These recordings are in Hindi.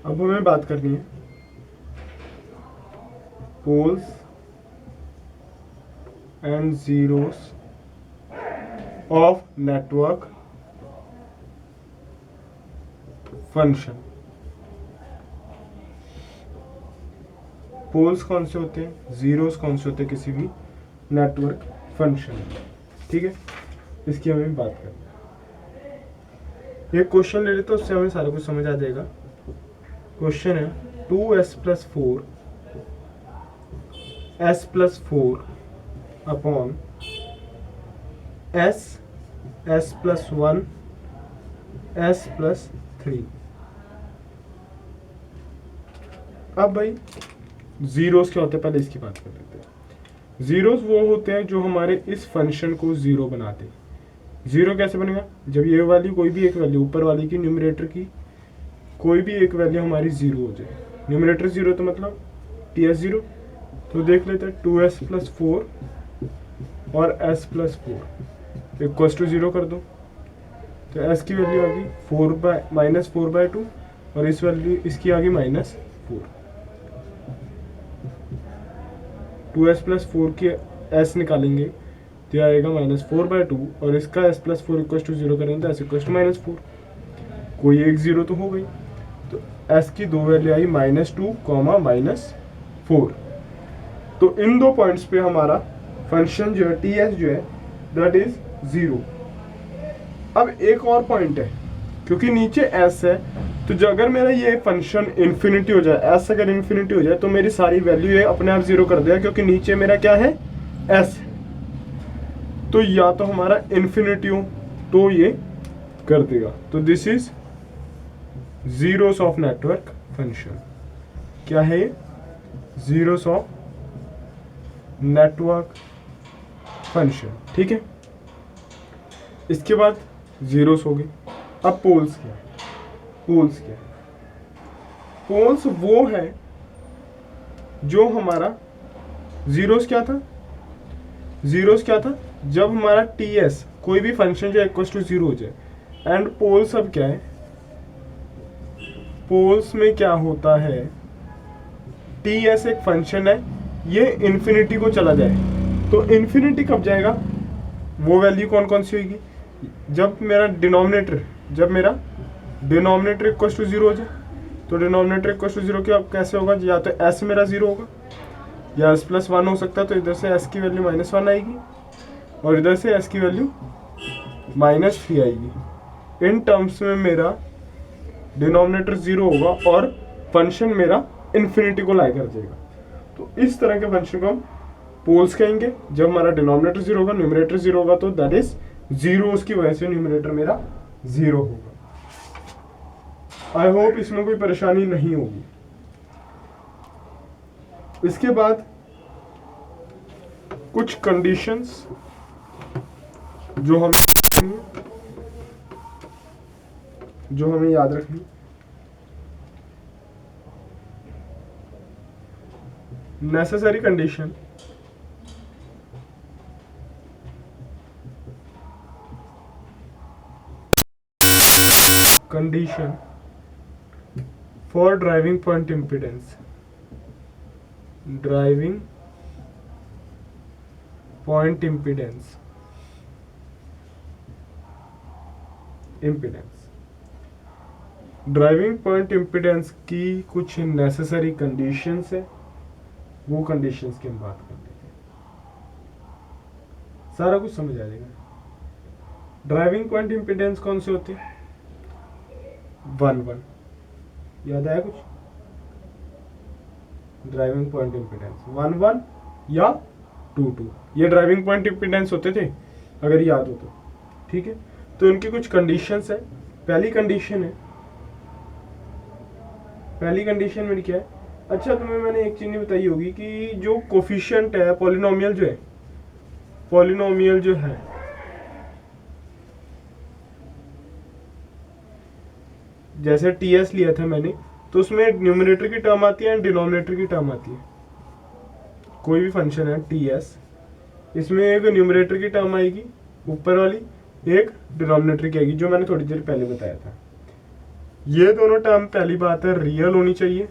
अब हमें बात करनी है poles and zeros of network function. Poles कौन से होते हैं, जीरोस कौन से होते हैं किसी भी नेटवर्क फंक्शन। ठीक है, इसकी हमें बात करनी है। एक क्वेश्चन ले लेते तो उससे हमें सारा कुछ समझ आ जाएगा। क्वेश्चन है 2s+4 s+4 upon s+1 s+3। अब भाई जीरोस क्या होते हैं, पहले इसकी बात कर लेते हैं। जीरोस वो होते हैं जो हमारे इस फंक्शन को जीरो बनाते हैं। जीरो कैसे बनेगा, जब ये वैल्यू कोई भी एक वैल्यू ऊपर वाली की न्यूमरेटर की कोई भी एक वैल्यू हमारी जीरो हो जाए। न्यूमरेटर जीरो तो मतलब ts जीरो। तो देख लेते हैं 2s+4 और s+4 इक्वल टू जीरो कर दो, तो s की वैल्यू आ गई -4/2 और इस वैल्यू इसकी आ गई -4। 2s+4 की s निकालेंगे तो आएगा -4/2 और इसका s+4 इक्वल टू जीरो करेंगे तो s इक्वल टू -4। कोई एक जीरो तो हो गई, तो s की दो वैल्यू आई -2, -4। तो इन दो पॉइंट्स पे हमारा फंक्शन जो है ts जो है दैट इज जीरो। अब एक और पॉइंट है, क्योंकि नीचे s है तो जो अगर मेरा ये फंक्शन इन्फिनिटी हो जाए, s अगर इन्फिनिटी हो जाए तो मेरी सारी वैल्यू ये अपने आप जीरो कर देगा, क्योंकि नीचे मेरा क्या है s। तो या तो हमारा इन्फिनिटी हो तो ये कर देगा। तो this is zeros of network function. क्या है ये, जीरोस ऑफ नेटवर्क फंक्शन। ठीक है, इसके बाद जीरोस हो गए। अब पोल्स क्या है, पोल्स क्या है, पोल्स वो है जो हमारा जीरोस क्या था, जीरोस क्या था जब हमारा ts कोई भी फंक्शन जो इक्वल टू जीरो हो जाए। एंड पोल्स अब क्या है, पोल्स में क्या होता है, ts एक फंक्शन है, ये इन्फिनिटी को चला जाए। तो इन्फिनिटी कब जाएगा, वो वैल्यू कौन कौन सी होगी, जब मेरा डिनोमिनेटर इक्वल टू जीरो हो जाए। तो डिनोमिनेटर इक्वल टू जीरो क्या कैसे होगा, या तो s मेरा जीरो होगा या s+1 हो सकता है। तो इधर से s की वैल्यू -1 आएगी और इधर से s की वैल्यू -3 आएगी। इन टर्म्स में मेरा डिनोमिनेटर जीरो होगा और फंक्शन मेरा इन्फिनिटी को लाई कर जाएगा। तो इस तरह के फंक्शन को हम पोल्स कहेंगे। जब हमारा डिनोमिनेटर जीरो होगा, न्यूमरेटर जीरो होगा, तो दैट इज जीरो, उसकी वजह से न्यूमरेटर मेरा जीरो होगा। आई होप इसमें कोई परेशानी नहीं होगी। इसके बाद कुछ कंडीशंस जो हमें याद रखनी। Necessary condition, condition for driving point impedance, driving point impedance, driving point impedance की कुछ नेसेसरी कंडीशंस है, वो कंडीशंस की हम बात कर लेते हैं, सारा कुछ समझ आ जाएगा। ड्राइविंग पॉइंट इम्पीडेंस कौन से होते हैं, 1 याद आया कुछ, ड्राइविंग पॉइंट इम्पीडेंस 1 या 2 ये ड्राइविंग पॉइंट इम्पीडेंस होते थे अगर याद हो तो। ठीक है, तो इनकी कुछ कंडीशंस है। पहली कंडीशन मेरी क्या है, अच्छा तुम्हें मैंने एक चीज नहीं बताई होगी कि जो कोफिशिएंट है, पॉलिनोमियल जो है जैसे ts लिया था मैंने, तो उसमें न्यूमरेटर की टर्म आती है एंड डिनोमिनेटर की टर्म आती है। कोई भी फंक्शन है ts, इसमें एक न्यूमरेटर की टर्म आएगी ऊपर वाली, एक डिनोमिनेटर की आएगी, जो मैंने थोड़ी देर पहले बताया था। ये दोनों टर्म पहली बात है रियल होनी चाहिए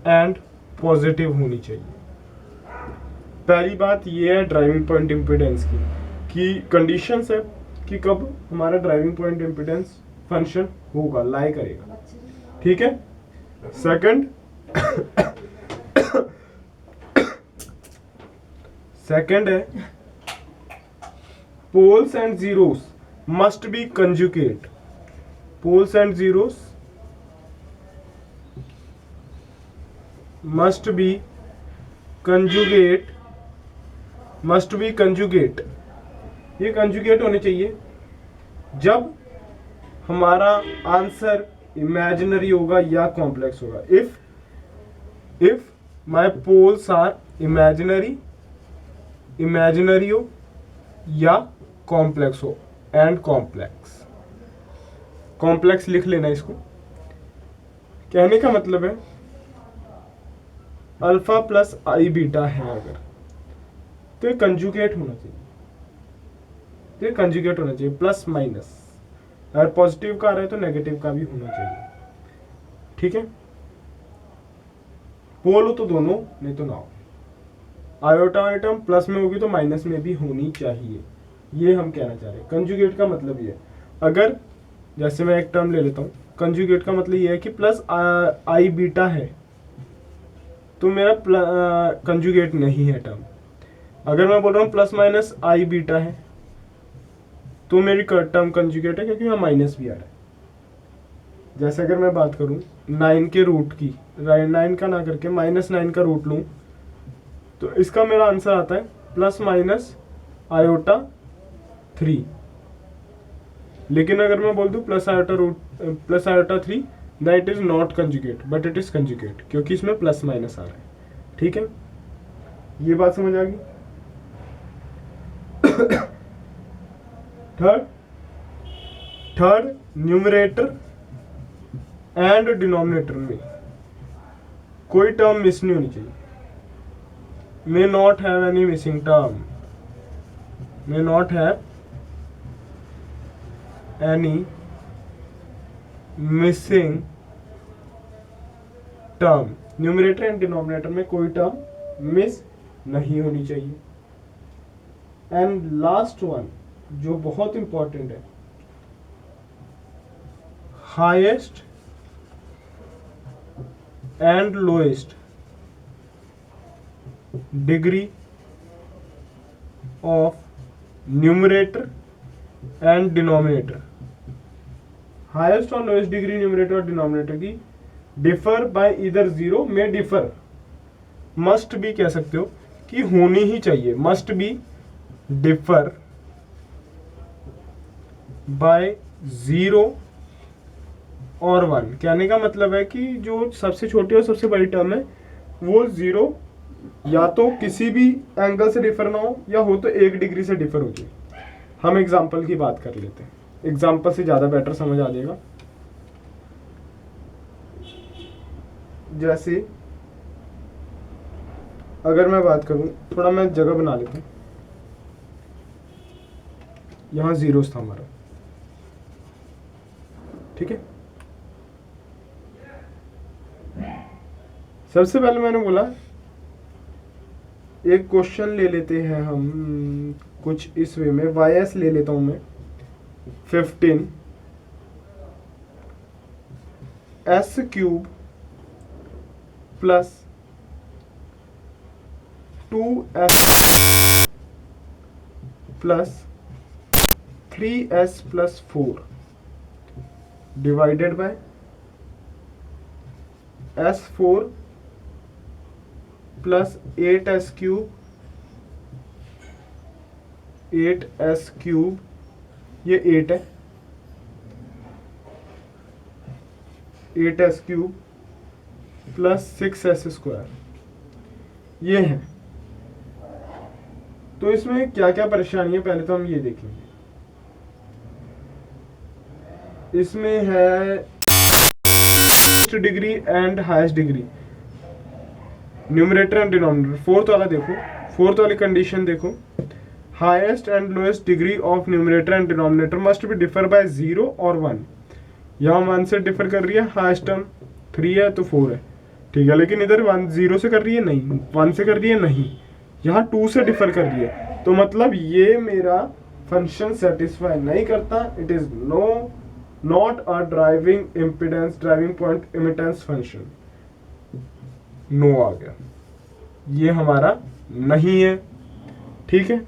एंड पॉजिटिव होनी चाहिए। पहली बात ये है ड्राइविंग पॉइंट इम्पिडेंस की, कि कंडीशंस है कि कब हमारा ड्राइविंग पॉइंट इम्पिडेंस फंक्शन होगा, लाई करेगा, ठीक है। सेकंड सेकंड है poles and zeros must be conjugate. Poles and zeros must be conjugate, must be conjugate. ये कंजुगेट होने चाहिए जब हमारा आंसर इमेजिनरी होगा या कॉम्प्लेक्स होगा। If my poles are imaginary हो या कॉम्प्लेक्स हो, एंड कॉम्प्लेक्स लिख लेना इसको। कहने का मतलब है अल्फा प्लस आई बीटा है अगर, तो ये कंजुगेट होना चाहिए, तो ये कंजुगेट होना चाहिए प्लस माइनस। अगर पॉजिटिव का आ रहा है तो नेगेटिव का भी होना चाहिए, ठीक है। पोल हो तो दोनों, नहीं तो ना हो। आयोटा आइटम प्लस में होगी तो माइनस में भी होनी चाहिए, ये हम कहना चाह रहे हैं। कंजुगेट का मतलब ये है, अगर जैसे मैं एक टर्म ले लेता हूँ, कंजुगेट का मतलब ये है कि प्लस आई बीटा है तो मेरा कंजुगेट नहीं है टर्म। अगर मैं बोल रहा हूँ प्लस माइनस आई बीटा है तो मेरी टर्म कंजुगेट है, क्योंकि यहाँ माइनस भी आ रहा है। जैसे अगर मैं बात करूँ 9 के रूट की, 9 का ना करके -9 का रूट लूँ तो इसका मेरा आंसर आता है प्लस माइनस आयोटा 3। लेकिन अगर मैं बोल दूँ plus iota 3, that it is not conjugate but it is conjugate, क्योंकि इसमें प्लस माइनस आ रहा है, ठीक है। ये बात समझ आ गई। थर्ड न्यूमरेटर एंड डिनोमिनेटर में कोई टर्म मिस नहीं होनी चाहिए। May not have any missing term, may not have any missing term. Numerator and denominator में कोई टर्म मिस नहीं होनी चाहिए। एंड लास्ट वन जो बहुत इंपॉर्टेंट है, highest and lowest degree of numerator and denominator, highest और लोएस्ट डिग्री न्यूमरेटर और डिनोमिनेटर की डिफर बाय इधर जीरो में डिफर, मस्ट भी कह सकते हो कि होनी ही चाहिए, मस्ट बी डिफर बाय 0 और 1। कहने का मतलब है कि जो सबसे छोटी और सबसे बड़ी टर्म है वो 0 या तो किसी भी एंगल से डिफर ना हो, या हो तो 1 डिग्री से डिफर हो जाए। हम एग्जाम्पल की बात कर लेते हैं, एग्जाम्पल से ज़्यादा बेटर समझ आ जाएगा। जैसे अगर मैं बात करूं, थोड़ा मैं जगह बना लेता हूं, यहाँ जीरोस था हमारा, ठीक है। सबसे पहले मैंने बोला एक क्वेश्चन ले लेते हैं हम कुछ इस वे में, वाई ले लेता हूं मैं 15 s³ plus 2s plus 3s plus 4 divided by s4 plus 8s³, 8s³ ये 8 है, 8s³ प्लस 6s² ये है। तो इसमें क्या क्या परेशानी है पहले तो हम ये देखेंगे। इसमें है degree and highest degree, numerator and denominator. Fourth वाला देखो, फोर्थ वाली कंडीशन देखो, highest and lowest degree of numerator and denominator must be differ by 0 और 1। यहाँ 1 से डिफर कर रही है, हाईएस्ट टर्म 3 है तो 4 है, ठीक है। लेकिन इधर 1 0 से कर रही है नहीं, 1 से कर रही है नहीं, यहाँ 2 से डिफर कर रही है, तो मतलब ये मेरा फंक्शन सेटिस्फाई नहीं करता। It is not a driving impedance, driving point immittance function, no आ गया, ये हमारा नहीं है, ठीक है।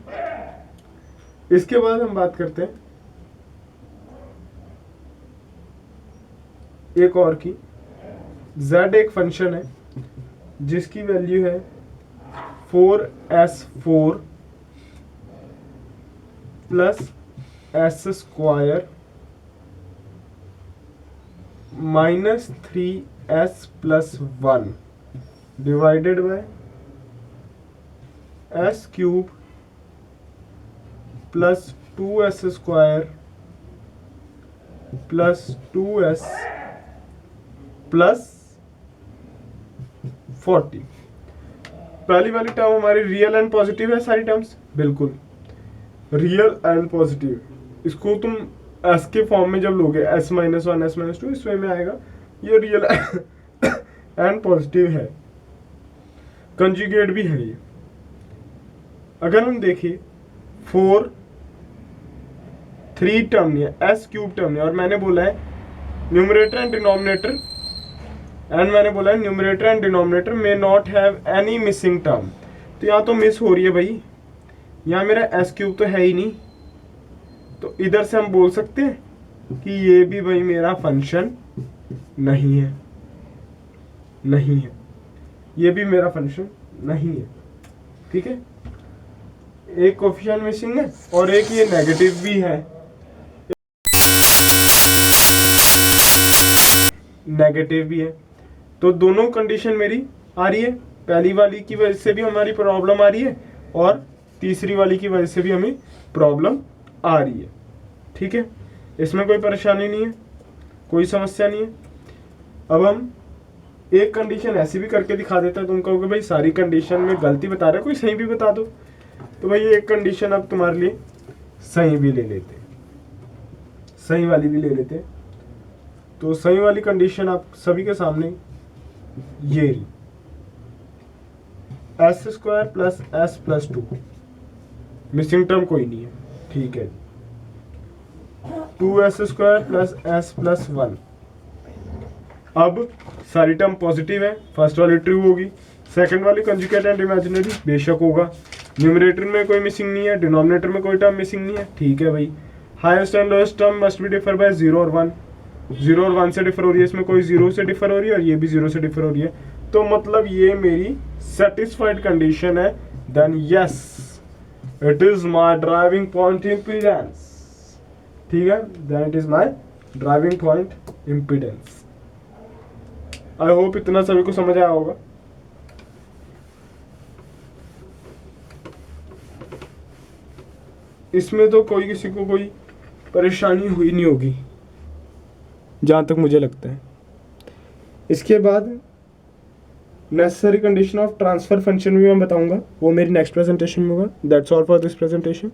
इसके बाद हम बात करते हैं एक और की। z एक फंक्शन है जिसकी वैल्यू है 4s4 plus S square minus 3s plus 1 divided by S cube plus 2s square plus 2s plus 40। पहली वाली टर्म हमारी रियल एंड पॉजिटिव है, सारी टर्म्स बिल्कुल रियल एंड पॉजिटिव। इसको तुम एस के फॉर्म में जब लोगे s माइनस 1 s माइनस 2 इस वे में आएगा, ये रियल एंड पॉजिटिव है, कंजुगेट भी है ये। अगर हम देखें 4 3 टर्म नहीं है, एस क्यूब टर्म नहीं है, और मैंने बोला है न्यूमरेटर एंड डिनोमिनेटर, मैंने बोला है numerator and denominator may not have any missing term, तो यहाँ तो मिस हो रही है भाई, यहाँ मेरा एस क्यूब तो है ही नहीं, तो इधर से हम बोल सकते हैं कि ये भी भाई मेरा फंक्शन नहीं है, नहीं है, ये भी मेरा फंक्शन नहीं है, ठीक है। एक कोफिशिएंट मिसिंग है और एक ये नेगेटिव भी है, नेगेटिव भी है, तो दोनों कंडीशन मेरी आ रही है। पहली वाली की वजह से भी हमारी प्रॉब्लम आ रही है और तीसरी वाली की वजह से भी हमें प्रॉब्लम आ रही है, ठीक है। इसमें कोई परेशानी नहीं है, कोई समस्या नहीं है। अब हम एक कंडीशन ऐसी भी करके दिखा देता है, तुम कहोगे भाई सारी कंडीशन में गलती बता रहे हो, कोई सही भी बता दो, तो भाई एक कंडीशन अब तुम्हारे लिए सही भी ले लेते, सही वाली भी ले लेते। तो सही वाली कंडीशन आप सभी के सामने ये रही, S square plus S plus 2, missing term कोई नहीं है, ठीक है। 2s square plus S plus 1, अब सारी टर्म पॉजिटिव है, फर्स्ट वाली ट्रू होगी, सेकंड वाली कंजुगेट एंड इमेजिनरी बेशक होगा, न्यूमरेटर में कोई मिसिंग नहीं है, डिनोमिनेटर में कोई टर्म मिसिंग नहीं है, ठीक है भाई। Highest and lowest term must be differ by 0 और 1, 0 और 1 से डिफर हो रही है, इसमें कोई 0 से डिफर हो रही है और ये भी 0 से डिफर हो रही है, तो मतलब ये मेरी सेटिस्फाइड कंडीशन है, then yes it is my driving point impedance, ठीक है, then it is my driving point impedance. I hope इतना सभी को समझ आया होगा। इसमें तो कोई किसी को कोई परेशानी हुई नहीं होगी जहाँ तक मुझे लगता है। इसके बाद necessary condition of transfer function भी मैं बताऊंगा, वो मेरी नेक्स्ट प्रेजेंटेशन में होगा। That's all for this presentation.